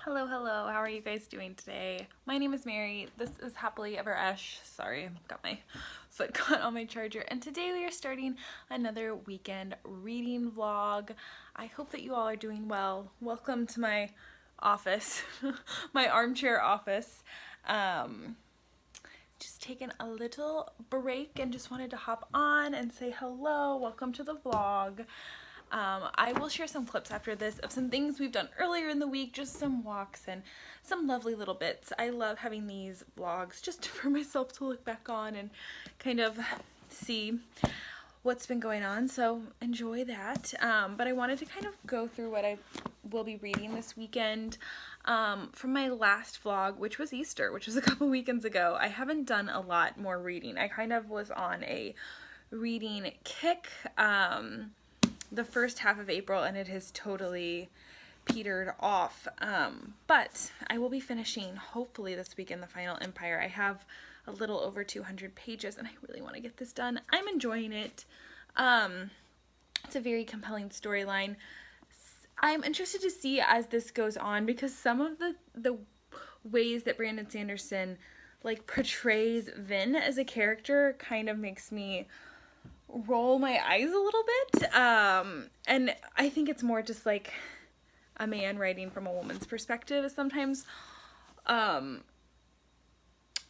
Hello, hello. How are you guys doing today? My name is Mary. This is Happily Ever Esch. Sorry, I've got my foot caught on my charger. And today we are starting another weekend reading vlog. I hope that you all are doing well. Welcome to my office, my armchair office. Just taking a little break and just wanted to hop on and say hello. Welcome to the vlog. I will share some clips after this of some things we've done earlier in the week, just some walks and some lovely little bits. I love having these vlogs just for myself to look back on and kind of see what's been going on, so enjoy that. But I wanted to kind of go through what I will be reading this weekend from my last vlog, which was Easter, which was a couple weekends ago. I haven't done a lot more reading. I kind of was on a reading kick the first half of April, and it has totally petered off. But I will be finishing, hopefully this weekend, the final Empire. I have a little over 200 pages, and I really want to get this done. I'm enjoying it. It's a very compelling storyline. I'm interested to see as this goes on, because some of the ways that Brandon Sanderson like portrays Vin as a character kind of makes me roll my eyes a little bit, and I think it's more just like a man writing from a woman's perspective is sometimes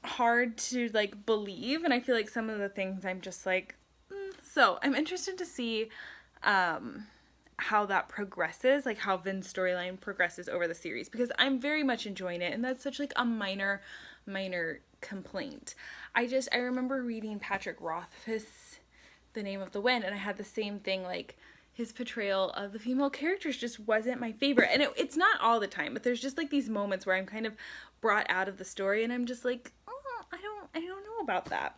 hard to like believe, and I feel like some of the things I'm just like so I'm interested to see how that progresses, like how Vin's storyline progresses over the series, because I'm very much enjoying it, and that's such like a minor complaint. I remember reading Patrick Rothfuss, The Name of the Wind, and I had the same thing, like his portrayal of the female characters just wasn't my favorite. And it's not all the time, but there's just like these moments where I'm kind of brought out of the story and I'm just like, oh, I don't know about that.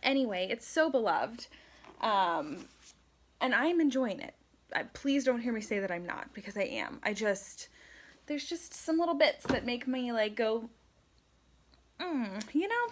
Anyway, it's so beloved, and I'm enjoying it. Please don't hear me say that I'm not, because I am. There's just some little bits that make me like go, you know.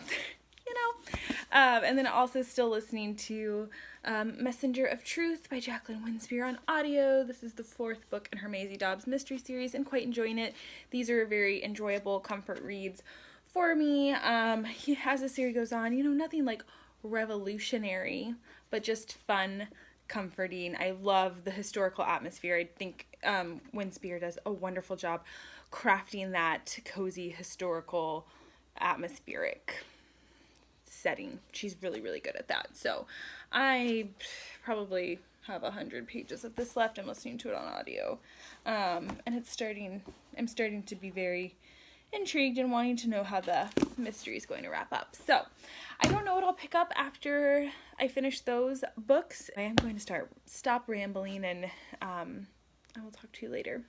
And then also still listening to Messenger of Truth by Jacqueline Winspear on audio. This is the 4th book in her Maisie Dobbs mystery series, and quite enjoying it. These are very enjoyable comfort reads for me. As the series goes on, nothing like revolutionary, but just fun, comforting. I love the historical atmosphere. I think Winspear does a wonderful job crafting that cozy historical atmospheric setting. She's really good at that. So I probably have 100 pages of this left. I'm listening to it on audio, and I'm starting to be very intrigued and wanting to know how the mystery is going to wrap up. So I don't know what I'll pick up after I finish those books. I am going to stop rambling, and I will talk to you later.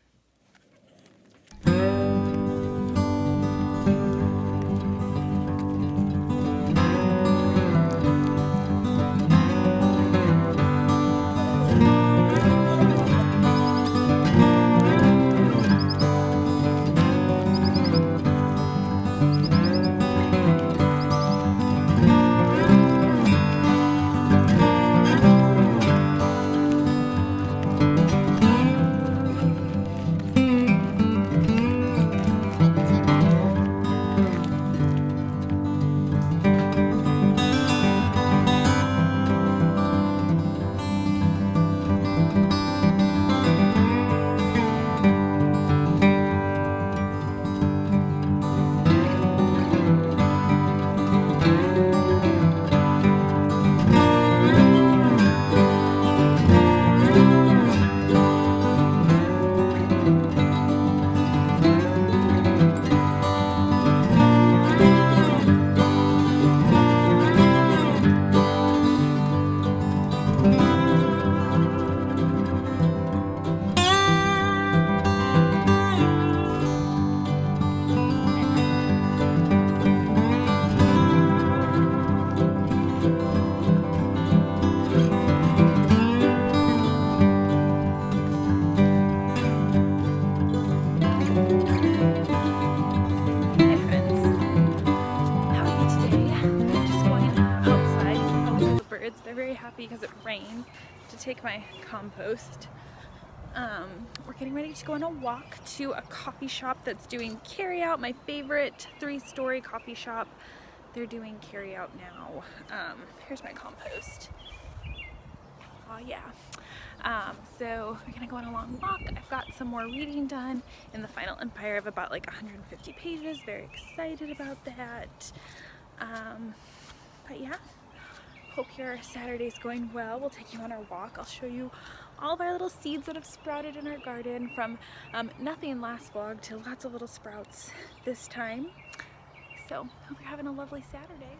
They're very happy because it rained to take my compost We're getting ready to go on a walk to a coffee shop that's doing carryout. My favorite 3-story coffee shop. They're doing carryout now. Here's my compost. Oh yeah. So we're gonna go on a long walk. I've got some more reading done in the final Empire of about like 150 pages. Very excited about that. But yeah, hope your Saturday's going well. We'll take you on our walk. I'll show you all of our little seeds that have sprouted in our garden from nothing last vlog to lots of little sprouts this time. So hope you're having a lovely Saturday.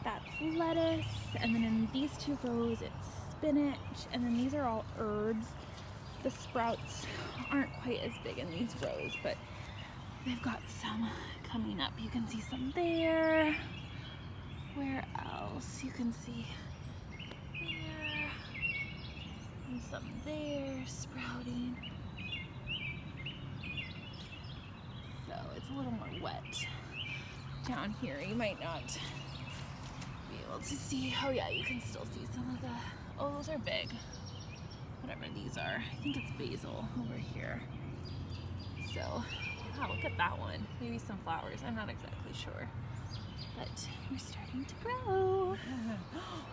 That's lettuce, and then in these 2 rows it's spinach, and then these are all herbs. The sprouts aren't quite as big in these rows, but they've got some coming up. You can see some there. Where else? You can see there, and some there sprouting. So it's a little more wet down here. You might not be able to see. Oh yeah, you can still see some of the, oh, those are big. Whatever these are. I think it's basil over here. So, yeah, look at that one. Maybe some flowers. I'm not exactly sure. But we're starting to grow.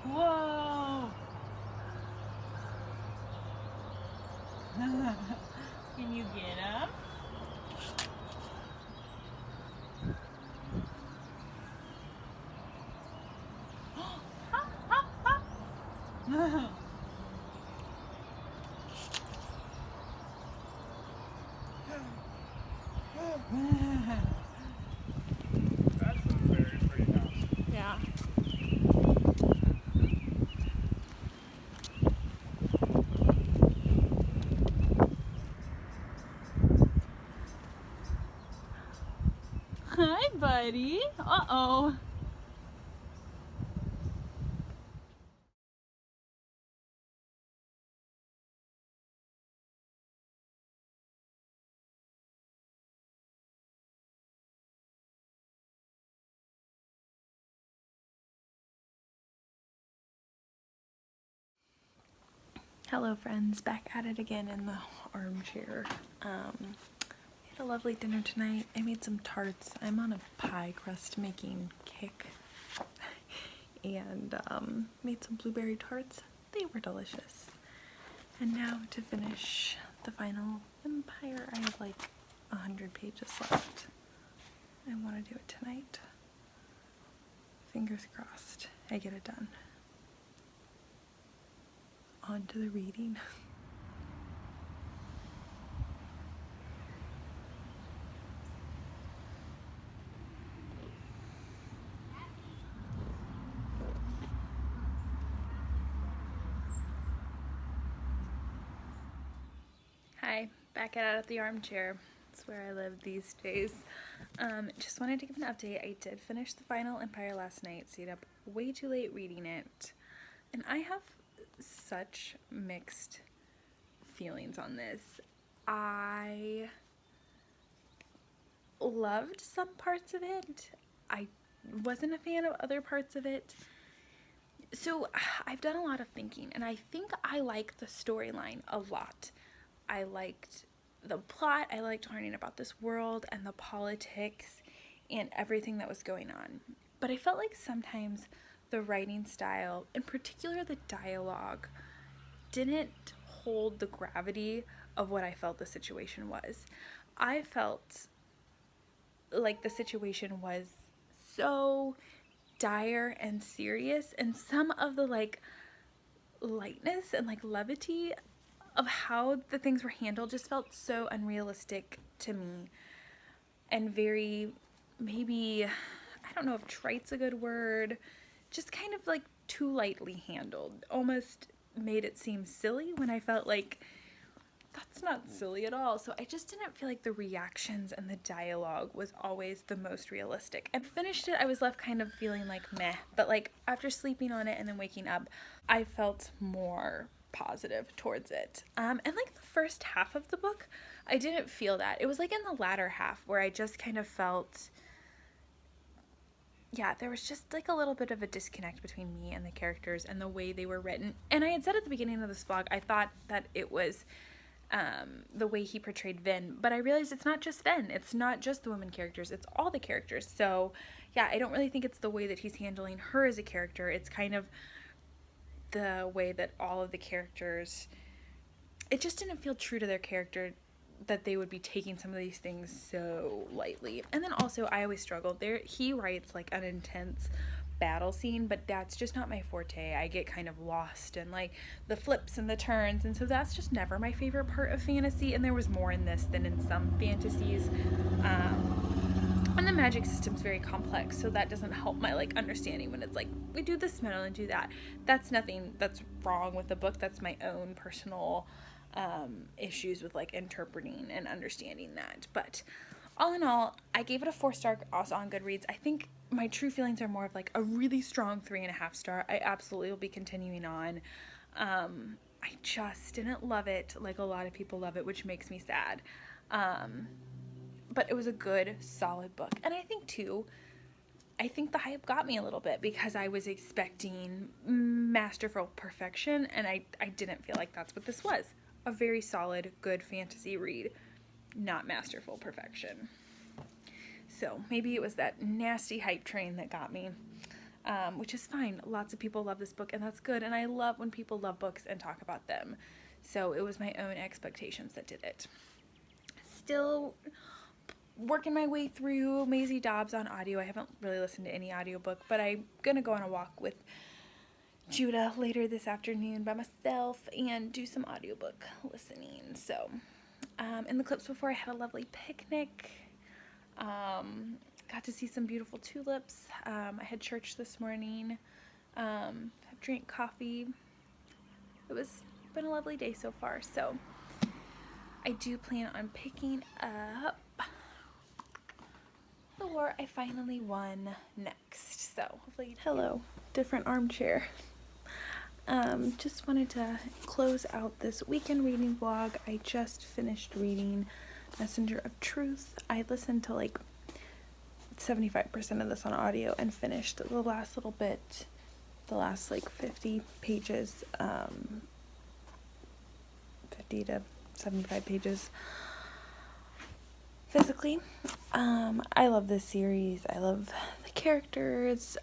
Whoa! Can you get them? Yeah. Hi, buddy. Uh-oh. Hello friends, back at it again in the armchair. We had a lovely dinner tonight. I made some tarts. I'm on a pie crust making kick. And made some blueberry tarts. They were delicious. And now to finish the final Empire, I have like 100 pages left. I want to do it tonight. Fingers crossed I get it done. On to the reading. Hi, back at the armchair. That's where I live these days. Just wanted to give an update. I did finish the final Empire last night. Stayed up way too late reading it. And I have such mixed feelings on this. I loved some parts of it. I wasn't a fan of other parts of it. So I've done a lot of thinking, and I think I like the storyline a lot. I liked the plot. I liked learning about this world and the politics and everything that was going on. But I felt like sometimes the writing style, in particular the dialogue, didn't hold the gravity of what I felt the situation was. I felt like the situation was so dire and serious, and some of the like lightness and like levity of how the things were handled just felt so unrealistic to me, and very, maybe, I don't know if trite's a good word, just kind of like too lightly handled. Almost made it seem silly when I felt like that's not silly at all. So I just didn't feel like the reactions and the dialogue was always the most realistic. I finished it, I was left kind of feeling like meh, but like after sleeping on it and then waking up, I felt more positive towards it. And like the first half of the book, I didn't feel that. It was like in the latter half where I just kind of felt, yeah, there was just like a little bit of a disconnect between me and the characters and the way they were written. And I had said at the beginning of this vlog, I thought that it was the way he portrayed Vin. But I realized it's not just Vin. It's not just the women characters. It's all the characters. So, yeah, I don't really think it's the way that he's handling her as a character. It's kind of the way that all of the characters... It just didn't feel true to their character that they would be taking some of these things so lightly. And then also, I always struggled there. He writes like an intense battle scene, but that's just not my forte. I get kind of lost in like the flips and the turns, and so that's just never my favorite part of fantasy. And there was more in this than in some fantasies. And the magic system's very complex, so that doesn't help my like understanding when it's like we do this spell and do that. That's nothing that's wrong with the book. That's my own personal issues with like interpreting and understanding that. But all in all, I gave it a 4-star also on Goodreads. I think my true feelings are more of like a really strong 3.5 star. I absolutely will be continuing on. I just didn't love it like a lot of people love it, which makes me sad. But it was a good, solid book. And I think too, the hype got me a little bit because I was expecting masterful perfection, and I didn't feel like that's what this was. A very solid, good fantasy read, not masterful perfection. So maybe it was that nasty hype train that got me, which is fine. Lots of people love this book, and that's good. And I love when people love books and talk about them. So it was my own expectations that did it. Still working my way through Maisie Dobbs on audio. I haven't really listened to any audiobook, but I'm going to go on a walk with Judah later this afternoon by myself and do some audiobook listening. So, in the clips before, I had a lovely picnic. Got to see some beautiful tulips. I had church this morning. Drank coffee. It's been a lovely day so far. So, I do plan on picking up the War I Finally Won next. So, hopefully, hello, different armchair. Just wanted to close out this weekend reading vlog. I just finished reading Messenger of Truth. I listened to like 75% of this on audio and finished the last little bit, the last like 50 pages, 50 to 75 pages physically. I love this series. I love the characters.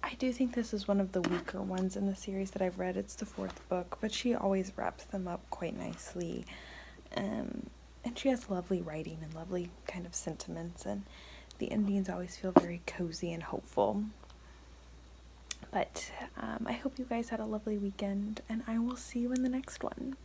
I do think this is one of the weaker ones in the series that I've read. It's the 4th book, but she always wraps them up quite nicely. And she has lovely writing and lovely kind of sentiments, and the endings always feel very cozy and hopeful. But I hope you guys had a lovely weekend, and I will see you in the next one.